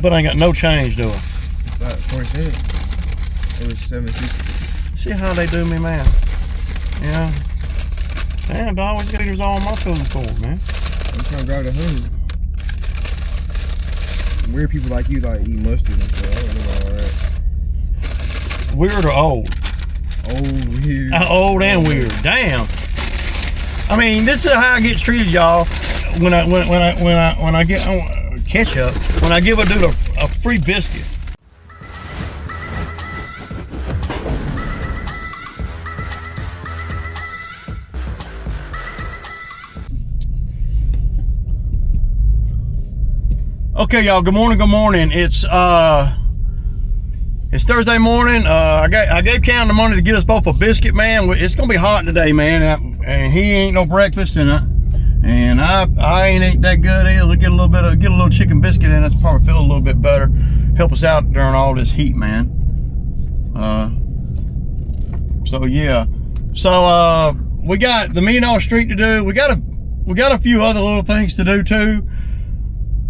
but I ain't got no change, do I? About 20 cents. It was 750. See how they do me, man. Yeah. Damn, dog, what gators all my feeling for, man? I'm trying to grab the honey. Weird people like you like eat mustard and stuff. I don't know about that. Weird or old? Old, weird. Old and weird. Damn. I mean, this is how I get treated, y'all. When I get ketchup, when I give a dude a free biscuit. Okay, y'all. Good morning. Good morning. It's Thursday morning. I gave Cam the money to get us both a biscuit, man. It's gonna be hot today, man, and he ain't no breakfast, and I ain't ate that good either. Get a little chicken biscuit in us, probably feel a little bit better. Help us out during all this heat, man. So yeah. So we got the $1 million street to do. We got a few other little things to do too.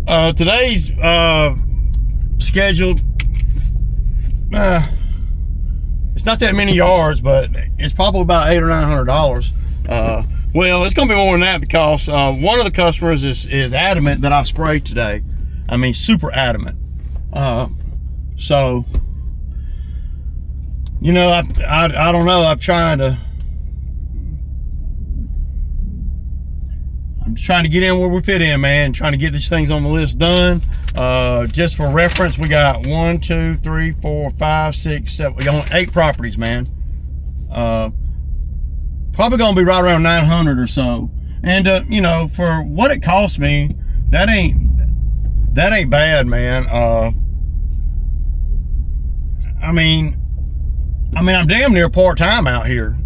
Today's scheduled. It's not that many yards, but it's probably about $800 or $900. Well, it's gonna be more than that because one of the customers is adamant that I spray today. I mean, super adamant. So, you know, I don't know. I'm trying to get in where we fit in, man. Trying to get these things on the list done. Just for reference, we got 1, 2, 3, 4, 5, 6, 7. We got 8 properties, man. Probably gonna be right around 900 or so. And you know, for what it cost me, that ain't bad, man. I mean, I'm damn near part-time out here,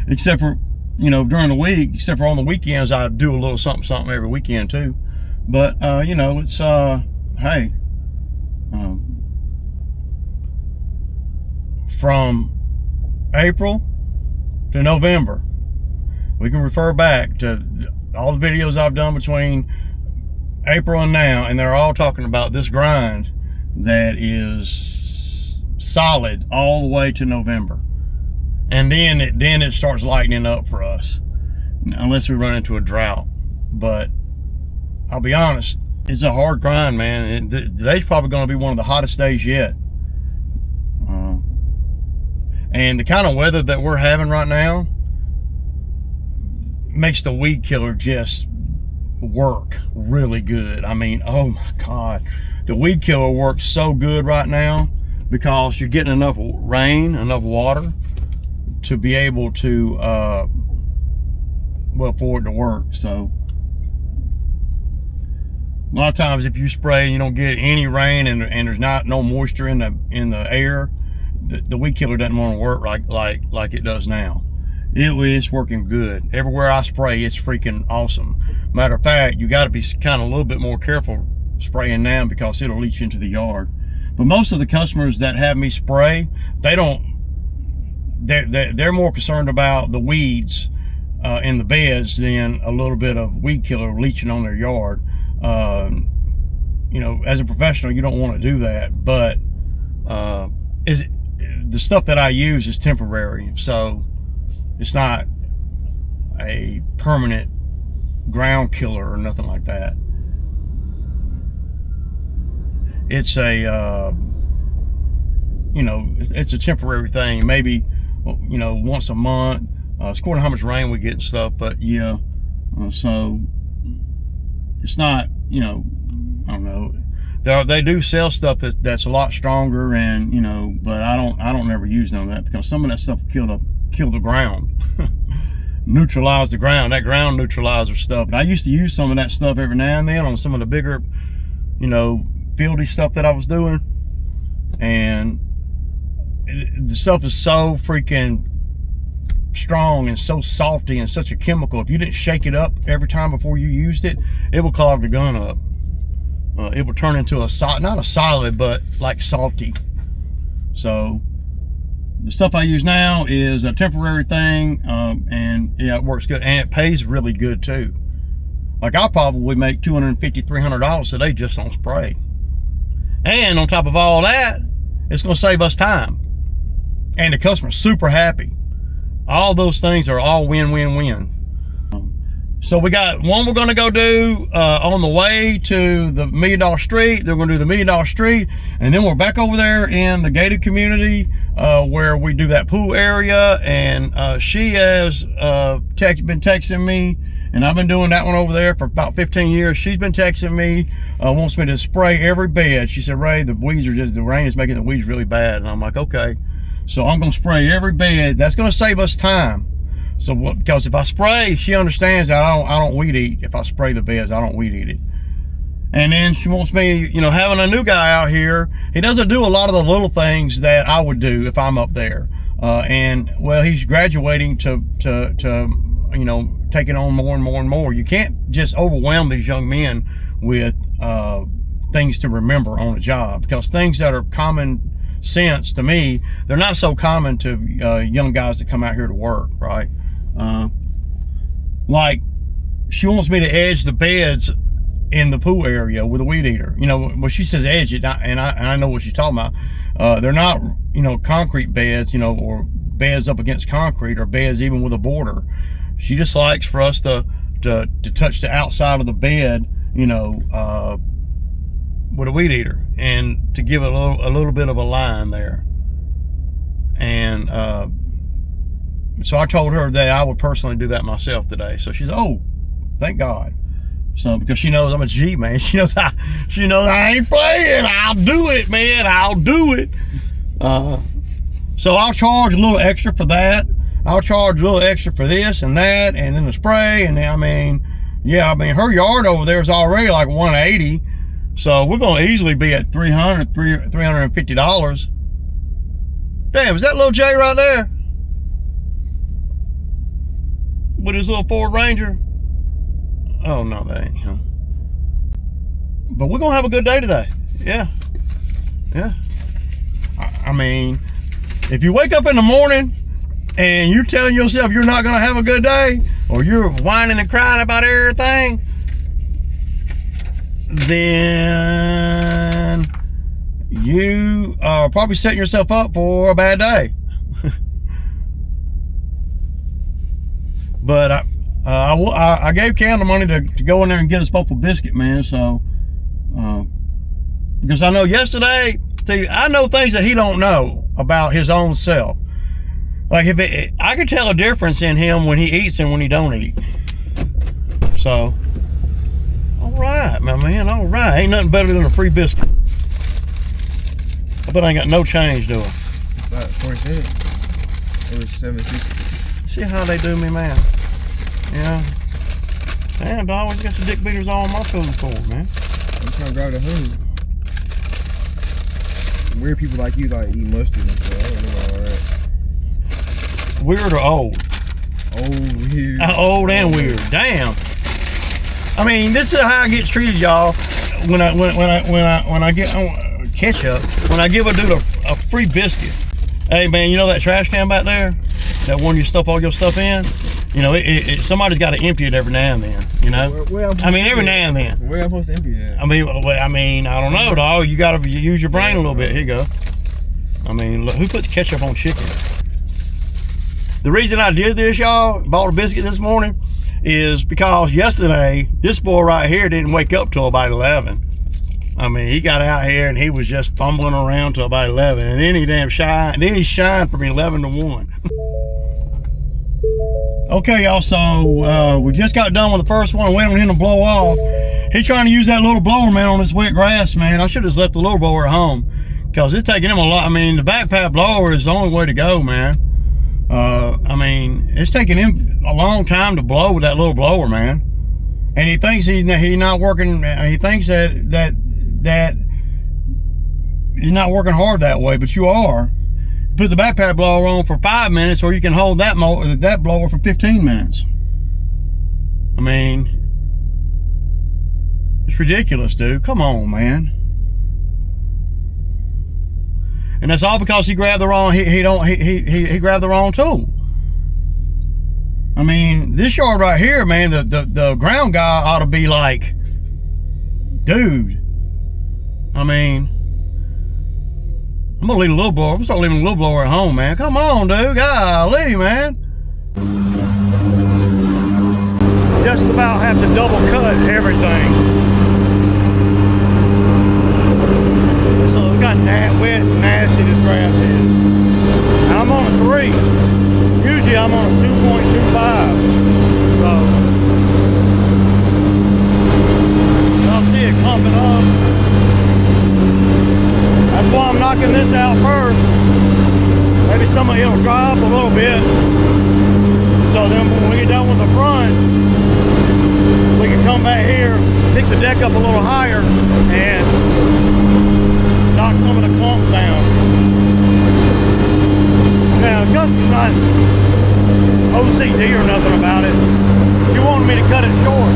except for, you know, during the week, except for on the weekends, I do a little something every weekend too. But you know, it's hey, from April to November, we can refer back to all the videos I've done between April and now, and they're all talking about this grind that is solid all the way to November. And then it starts lightening up for us, unless we run into a drought. But I'll be honest, it's a hard grind, man. Today's probably going to be one of the hottest days yet. And the kind of weather that we're having right now makes the weed killer just work really good. I mean, oh my God, the weed killer works so good right now because you're getting enough rain, enough water to be able to, well, for it to work. So a lot of times if you spray and you don't get any rain and there's no moisture in the air, the weed killer doesn't want to work like it does now. It's working good. Everywhere I spray, it's freaking awesome. Matter of fact, you got to be kind of a little bit more careful spraying now because it'll leach into the yard. But most of the customers that have me spray, they're more concerned about the weeds in the beds than a little bit of weed killer leaching on their yard. You know, as a professional, you don't want to do that, but the stuff that I use is temporary, so it's not a permanent ground killer or nothing like that. It's a you know, it's a temporary thing. Maybe, you know, once a month. It's according to how much rain we get and stuff, but yeah. So it's not, you know, I don't know. They do sell stuff that's a lot stronger, and you know, but I don't ever use none of that because some of that stuff kill the ground, neutralize the ground. That ground neutralizer stuff. And I used to use some of that stuff every now and then on some of the bigger, you know, fieldy stuff that I was doing, and the stuff is so freaking strong and so salty and such a chemical. If you didn't shake it up every time before you used it, it will clog the gun up. It will turn into not a solid, but like salty. So the stuff I use now is a temporary thing, and yeah, it works good, and it pays really good too. Like I'll probably make $250, $300 today just on spray. And on top of all that, it's going to save us time. And the customer's super happy. All those things are all win-win-win. So we got one we're going to go do on the way to the $1 Million Street. They're going to do the $1 Million Street. And then we're back over there in the gated community where we do that pool area. And she has been texting me. And I've been doing that one over there for about 15 years. She's been texting me, wants me to spray every bed. She said, Ray, the rain is making the weeds really bad. And I'm like, okay. So I'm going to spray every bed. That's going to save us time. So, because if I spray, she understands that I don't weed eat. If I spray the beds, I don't weed eat it. And then she wants me, you know, having a new guy out here, he doesn't do a lot of the little things that I would do if I'm up there. And well, he's graduating to you know, taking on more and more and more. You can't just overwhelm these young men with things to remember on a job, because things that are common sense to me, they're not so common to young guys that come out here to work, right? Like, she wants me to edge the beds in the pool area with a weed eater. You know, when she says edge it, and I know what she's talking about. They're not, you know, concrete beds, you know, or beds up against concrete, or beds even with a border. She just likes for us to touch the outside of the bed, you know, with a weed eater, and to give it a little bit of a line there. And so I told her that I would personally do that myself today. So she's, oh, thank God. So, because she knows I'm a G, man. She knows I ain't playing. I'll do it, man. I'll do it. So I'll charge a little extra for that. I'll charge a little extra for this and that, and then the spray. And then, I mean, yeah, I mean, her yard over there is already like 180. So we're going to easily be at $350. Damn, is that little Jay right there? With his little Ford Ranger? Oh, no, that ain't him. But we're going to have a good day today. Yeah. Yeah. I mean, if you wake up in the morning and you're telling yourself you're not going to have a good day, or you're whining and crying about everything, then you are probably setting yourself up for a bad day. But I gave Cam the money to go in there and get us both a biscuit, man. So because I know yesterday, I know things that he don't know about his own self. Like, I could tell a difference in him when he eats and when he don't eat. So, all right, my man, all right. Ain't nothing better than a free biscuit. I bet I ain't got no change, do I? About 20 cents. It was $7.50. See how they do me, man? Yeah. Damn, dog, always got the dick beaters all on my food for, man. I'm trying to grab the hood. Weird people like you like eat mustard and stuff. I don't know, alright. Weird or old? Old, weird. Old and weird. Damn. I mean, this is how I get treated, y'all. When I get ketchup, when I give a dude a free biscuit. Hey, man, you know that trash can back there? That one you stuff all your stuff in? You know, somebody's got to empty it every now and then. You know, I mean, every now and then. Where am I supposed to empty it? I mean, I don't know, dog. You got to use your brain a little bit. Here you go. I mean, look, who puts ketchup on chicken? The reason I did this, y'all, bought a biscuit this morning, is because yesterday this boy right here didn't wake up till about 11. I mean, he got out here and he was just fumbling around till about 11, and then he shined from 11 to 1. Okay, y'all, so we just got done with the first one, waiting on him to blow off. He's trying to use that little blower, man, on this wet grass, man. I should have left the little blower at home, because it's taking him a lot. I mean, the backpack blower is the only way to go, man. I mean, it's taking him a long time to blow with that little blower, man. And he thinks he's not working. He thinks that you're not working hard that way, but you are. Put the backpack blower on for 5 minutes, or you can hold that blower for 15 minutes. I mean, it's ridiculous, dude. Come on, man. And that's all because he grabbed the wrong. He grabbed the wrong tool. I mean, this yard right here, man. The ground guy ought to be like, dude. I mean, I'm gonna leave a little blower. I'm start leaving a little blower at home, man. Come on, dude. Golly, man. Just about have to double cut everything. So look how wet and nasty this grass is. Now I'm on a 3. Usually I'm on a 2.25. So y'all see it clumping up. That's why I'm knocking this out first. Maybe some of it'll dry up a little bit. So then when we get done with the front, we can come back here, pick the deck up a little higher, and knock some of the clumps down. Now, Justin's not OCD or nothing about it. She wanted me to cut it short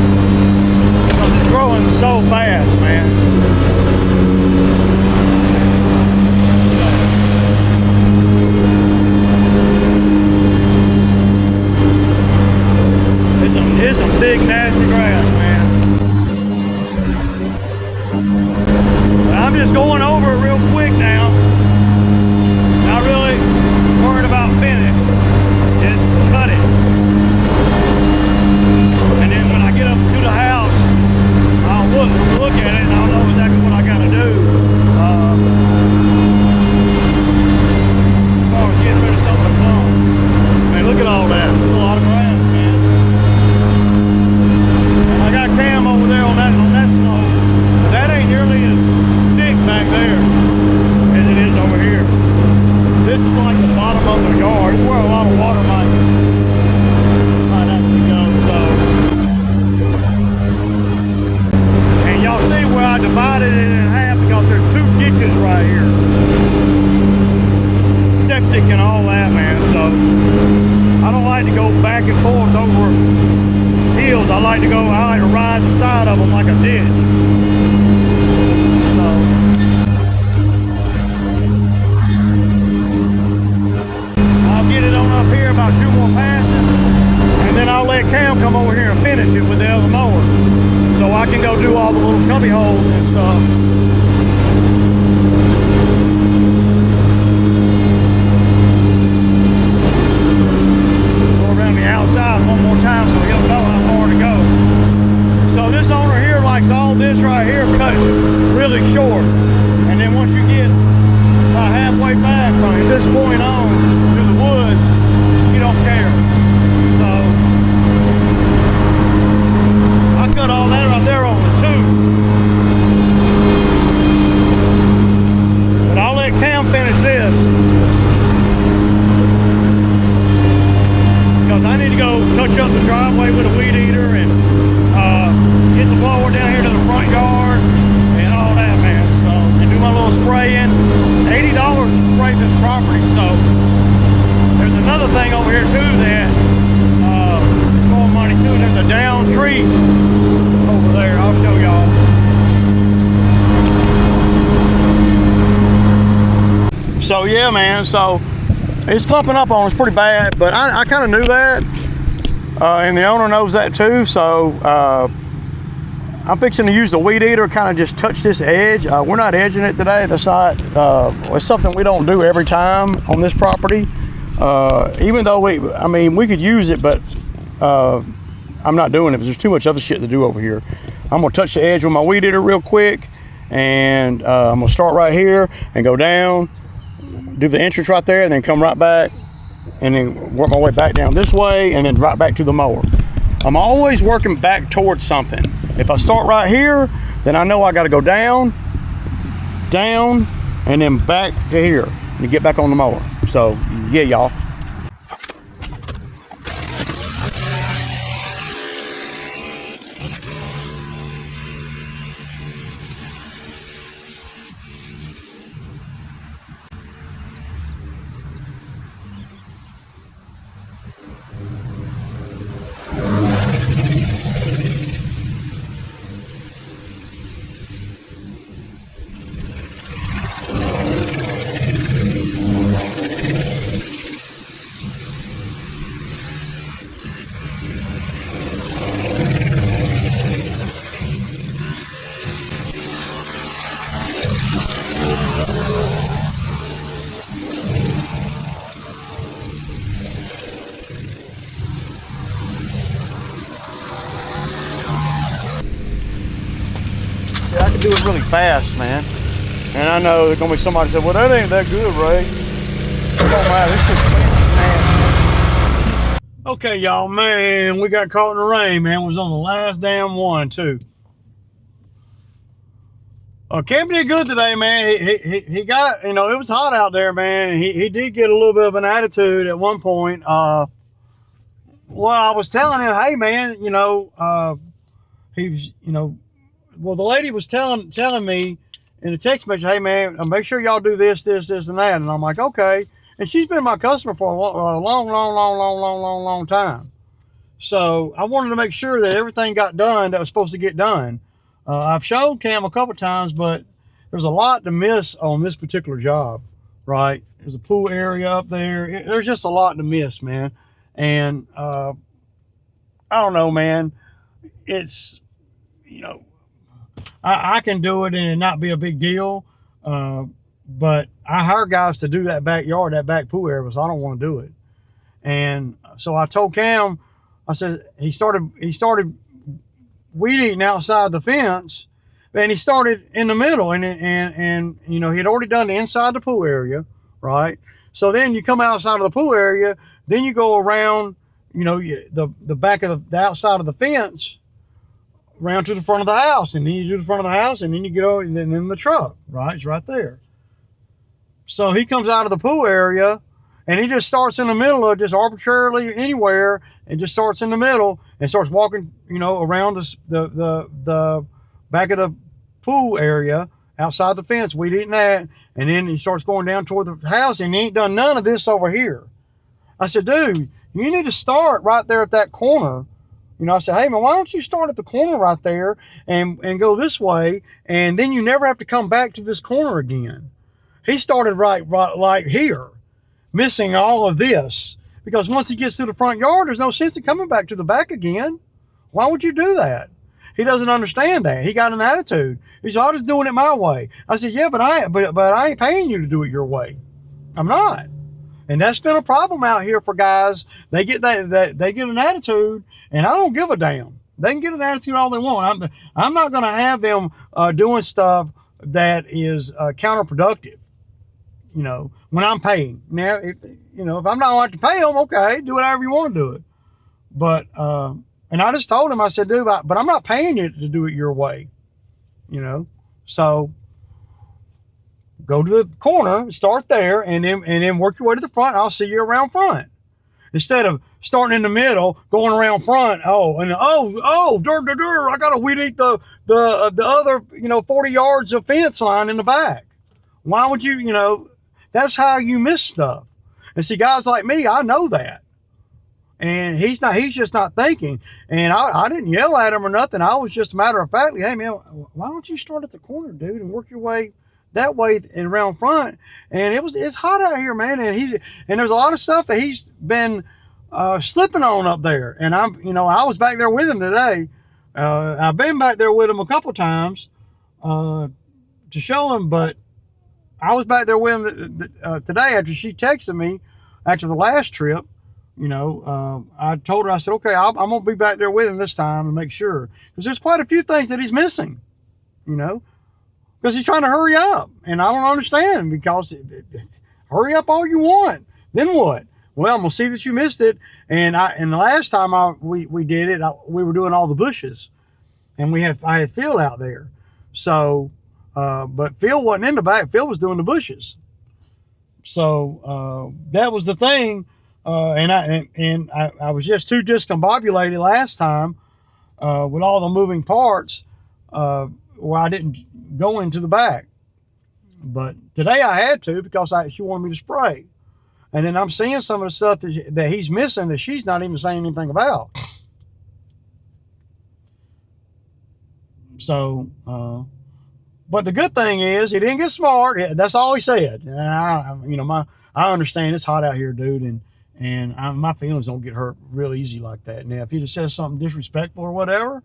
because it's growing so fast, man. It's some big nasty grass, man. But I'm just going over it real quick now. Not really worried about finish. Just cut it. And then when I get up to the house, I'll look at it and I'll know exactly what I gotta do. As far as getting rid of some of the clumps. Man, look at all that. There's a lot of grass, man. I got Cam over there on that snow. That ain't nearly as thick back there as it is over here. This is like the bottom of the yard. It's where a lot of water might actually go. So, and y'all see where I divided it in half because there's 2 ditches right here. Septic and all that, man. So I don't like to go back and forth over hills. I like to ride the side of them like a ditch. So I'll get it on up here about 2 more passes, and then I'll let Cam come over here and finish it with the other mower, so I can go do all the little cubby holes and stuff. Outside one more time so he'll know how far to go. So this owner here likes all this right here cut really short, and then once you get about halfway back from this point on to the woods, you don't care. So I cut all that right there on the 2. But I'll let Cam finish this. I need to go touch up the driveway with a weed eater and get the blower down here to the front yard and all that, man. So, and do my little spraying. $80 to spray this property. So, there's another thing over here too that more money too. There's a down tree over there. I'll show y'all. So yeah, man. So. It's clumping up on us pretty bad, but I kind of knew that, and the owner knows that too. So I'm fixing to use the weed eater, kind of just touch this edge. We're not edging it today. That's not. It's something we don't do every time on this property. Even though we could use it, but I'm not doing it because there's too much other shit to do over here. I'm gonna touch the edge with my weed eater real quick, and I'm gonna start right here and go down. Do the entrance right there and then come right back and then work my way back down this way and then right back to the mower. I'm always working back towards something. If I start right here, then I know I got to go down, and then back to here to get back on the mower. So yeah, y'all. move really fast, man. And I know there's gonna be somebody said, well, that ain't that good, Ray. It don't matter. This is nasty. Okay, y'all, man, we got caught in the rain, man. We was on the last damn one, too. Camping did good today, man. He got, you know, it was hot out there, man. And he did get a little bit of an attitude at one point. Well, I was telling him, hey, man, you know, he was, you know, well, the lady was telling me in a text message, hey, man, make sure y'all do this, this, and that. And I'm like, okay. And she's been my customer for a long time. So I wanted to make sure that everything got done that was supposed to get done. I've showed Cam a couple times, but there's a lot to miss on this particular job, right? There's a pool area up there. There's just a lot to miss, man. And I don't know, man. It's, you know, I can do it and it not be a big deal. But I hire guys to do that backyard, that back pool area, so I don't want to do it. And so I told Cam, I said, he started weed eating outside the fence, and he started in the middle, and you know, he'd already done the inside the pool area, right? So then you come outside of the pool area, then you go around, you know, the back of the outside of the fence, around to the front of the house, and then you do the front of the house, and then you get over, and then the truck, right? It's right there. So he comes out of the pool area, and he just starts in the middle of just arbitrarily anywhere, and just starts in the middle and starts walking, you know, around the back of the pool area outside the fence, weed eating that, and then he starts going down toward the house, and he ain't done none of this over here. I said, dude, you need to start right there at that corner. You know, I said, hey, man, why don't you start at the corner right there and go this way, and then you never have to come back to this corner again. He started right here, missing all of this, because once he gets to the front yard, there's no sense in coming back to the back again. Why would you do that? He doesn't understand that. He got an attitude. He said, I'm just doing it my way. I said, yeah, but I ain't paying you to do it your way. I'm not. And that's been a problem out here for guys. They get they get an attitude, and I don't give a damn. They can get an attitude all they want. I'm not going to have them doing stuff that is counterproductive. You know, when I'm paying. Now, if I'm not going to pay them, okay, do whatever you want to do it. But and I just told him, I said, dude, but I'm not paying you to do it your way. You know, so go to the corner, start there, and then work your way to the front. I'll see you around front. Instead of starting in the middle, going around front. I gotta weed eat the other 40 yards of fence line in the back. Why would you? You know, that's how you miss stuff. And see, guys like me, I know that. And he's just not thinking. And I didn't yell at him or nothing. I was just a matter of factly, hey man, why don't you start at the corner, dude, and work your way that way and around front. And it's hot out here, man. And there's a lot of stuff that he's been slipping on up there. And I was back there with him today. I've been back there with him a couple times to show him, but I was back there with him today after she texted me after the last trip. I told her, I said, okay, I'm going to be back there with him this time and make sure. Because there's quite a few things that he's missing, because he's trying to hurry up. And I don't understand, because hurry up all you want. Then what? Well, I'm going to see that you missed it. And the last time we did it, we were doing all the bushes. And I had Phil out there. So, but Phil wasn't in the back. Phil was doing the bushes. So that was the thing. And I was just too discombobulated last time with all the moving parts where I didn't go into the back. But today I had to, because she wanted me to spray. And then I'm seeing some of the stuff that he's missing that she's not even saying anything about. So, but the good thing is he didn't get smart. That's all he said. I understand it's hot out here, dude, and my feelings don't get hurt real easy like that. Now, if he'd have said something disrespectful or whatever,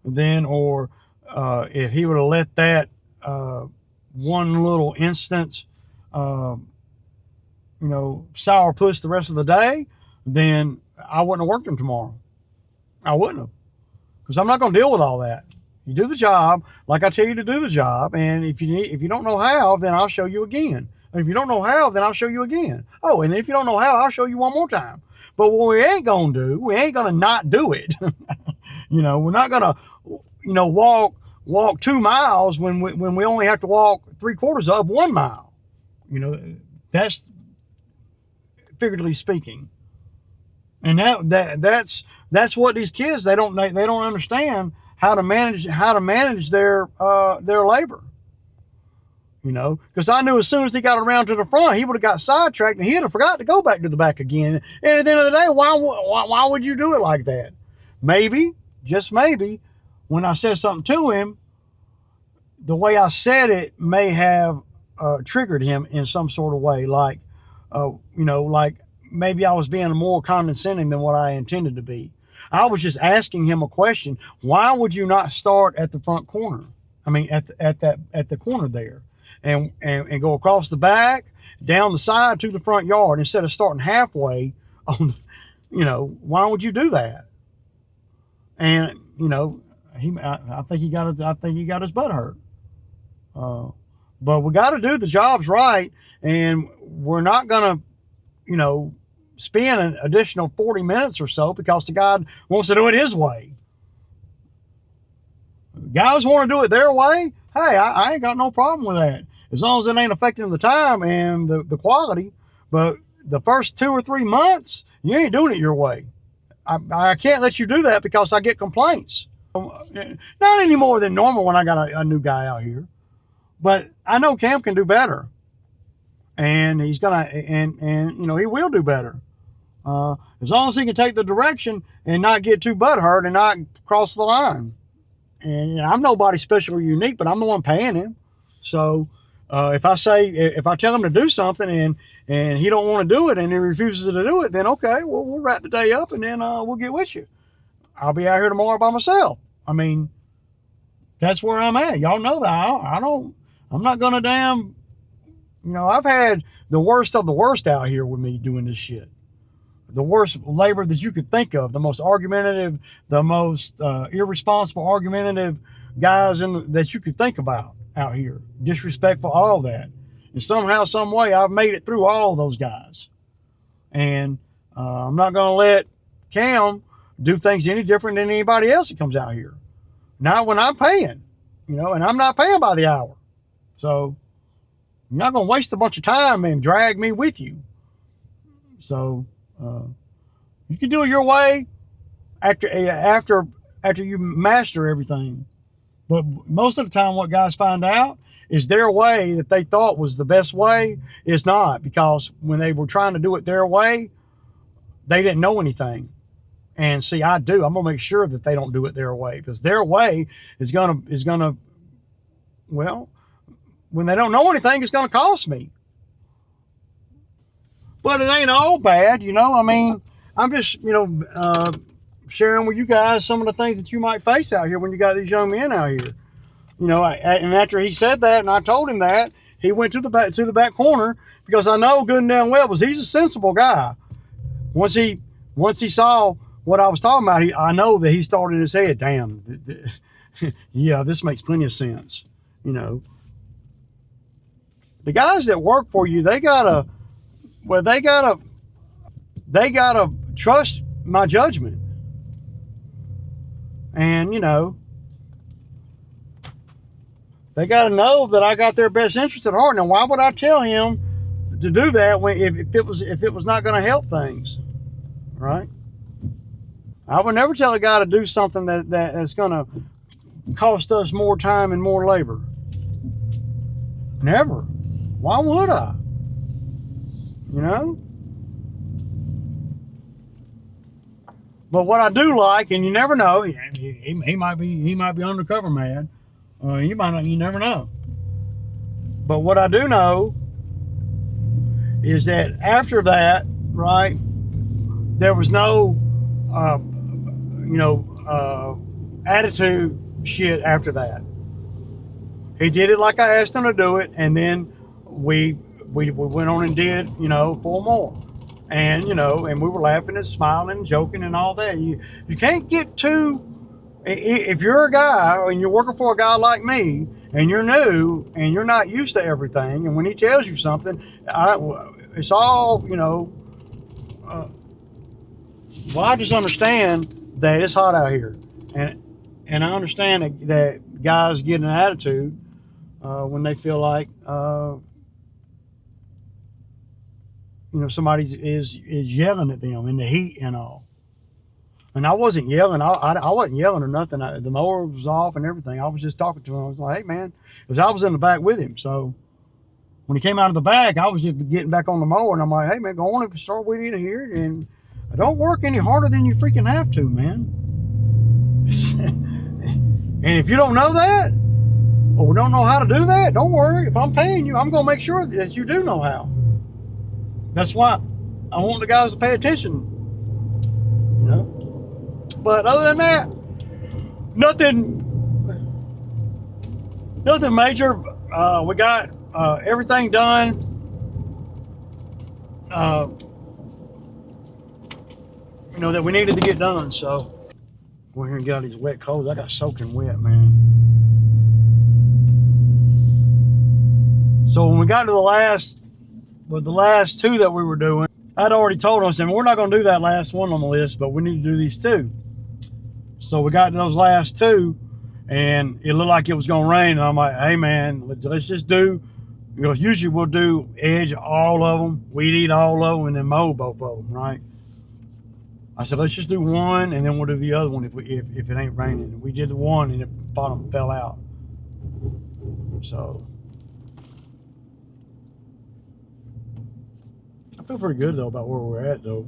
then, or if he would have let that one little instance, sourpuss the rest of the day, then I wouldn't have worked him tomorrow. I wouldn't have, because I'm not going to deal with all that. You do the job like I tell you to do the job, and if you don't know how, then I'll show you again. And if you don't know how, then I'll show you again. Oh, and if you don't know how, I'll show you one more time. But what we ain't gonna do, we ain't gonna not do it. We're not gonna, walk 2 miles when we only have to walk 3/4 of 1 mile. That's figuratively speaking. And that's what these kids, they don't understand how to manage their labor. Because I knew as soon as he got around to the front, he would have got sidetracked and he'd have forgot to go back to the back again. And at the end of the day, why would you do it like that? Maybe, just maybe, when I said something to him, the way I said it may have triggered him in some sort of way, like maybe I was being more condescending than what I intended to be. I was just asking him a question. Why would you not start at the front corner? I mean, at the corner there, and go across the back, down the side to the front yard instead of starting halfway on. Why would you do that? And I think he got his butt hurt. But we got to do the jobs right, and we're not gonna, spend an additional 40 minutes or so because the guy wants to do it his way. Guys want to do it their way. Hey, I ain't got no problem with that, as long as it ain't affecting the time and the quality. But the first 2 or 3 months, you ain't doing it your way. I can't let you do that because I get complaints. Not any more than normal when I got a new guy out here. But I know Cam can do better, and he's gonna, and he will do better, as long as he can take the direction and not get too butthurt and not cross the line. And I'm nobody special or unique, but I'm the one paying him. So if I tell him to do something and he don't want to do it and he refuses to do it, then okay, well, we'll wrap the day up and then we'll get with you. I'll be out here tomorrow by myself. I mean, that's where I'm at. Y'all know that. I'm not gonna I've had the worst of the worst out here with me doing this shit. The worst labor that you could think of, the most argumentative, the most irresponsible, argumentative guys that you could think about out here. Disrespectful, all that. And somehow, some way, I've made it through all of those guys. And I'm not gonna let Cam do things any different than anybody else that comes out here. Not when I'm paying, and I'm not paying by the hour. So you're not going to waste a bunch of time and drag me with you. So you can do it your way after you master everything. But most of the time, what guys find out is their way that they thought was the best way is not, because when they were trying to do it their way, they didn't know anything. And see, I do. I'm gonna make sure that they don't do it their way, because their way is gonna well, when they don't know anything, it's gonna cost me. But it ain't all bad, I mean, I'm just sharing with you guys some of the things that you might face out here when you got these young men out here. And after he said that, and I told him that, he went to the back corner, because I know good and damn well he's a sensible guy. Once he saw what I was talking about, I know that he started in his head, damn, yeah, this makes plenty of sense. The guys that work for you, they gotta trust my judgment. And, they gotta know that I got their best interest at heart. Now, why would I tell him to do that if it was not gonna help things, right? I would never tell a guy to do something that's going to cost us more time and more labor. Never. Why would I? But what I do like, and you never know, he might be undercover mad. You never know. But what I do know is that after that, right, there was no attitude shit after that. He did it like I asked him to do it, and then we went on and did 4 more, and and we were laughing and smiling and joking and all that. You can't get too If you're a guy and you're working for a guy like me and you're new and you're not used to everything, and when he tells you something, it's all, uh, well, I just understand that it's hot out here. And I understand that guys get an attitude when they feel like, somebody is yelling at them in the heat and all. And I wasn't yelling. I wasn't yelling or nothing. The mower was off and everything. I was just talking to him. I was like, hey, man, because I was in the back with him. So when he came out of the back, I was just getting back on the mower. And I'm like, hey, man, go on and start weeding here. And don't work any harder than you freaking have to, man. And if you don't know that, or don't know how to do that, don't worry. If I'm paying you, I'm going to make sure that you do know how. That's why I want the guys to pay attention, you know. But other than that, nothing major. We got everything done. That we needed to get done. So go here and get all these wet clothes. I got soaking wet, man. So when we got to the last two that we were doing, I'd already told them, I said, we're not going to do that last one on the list, but we need to do these two. So we got to those last two, and it looked like it was going to rain. And I'm like, hey, man, let's just do, usually we'll do edge all of them, weed eat all of them, and then mow both of them, right? I said, let's just do one, and then we'll do the other one if it ain't raining. And we did the one, and the bottom fell out. So I feel pretty good though about where we're at though.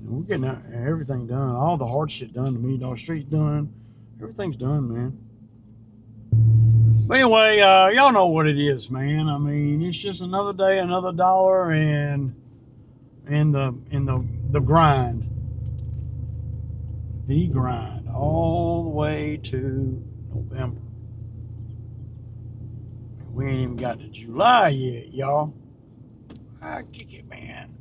We're getting everything done, all the hard shit done. The $1 Million Street's done, everything's done, man. But anyway, y'all know what it is, man. I mean, it's just another day, another dollar, and the grind, all the way to November. We ain't even got to July yet, y'all. I kick it, man.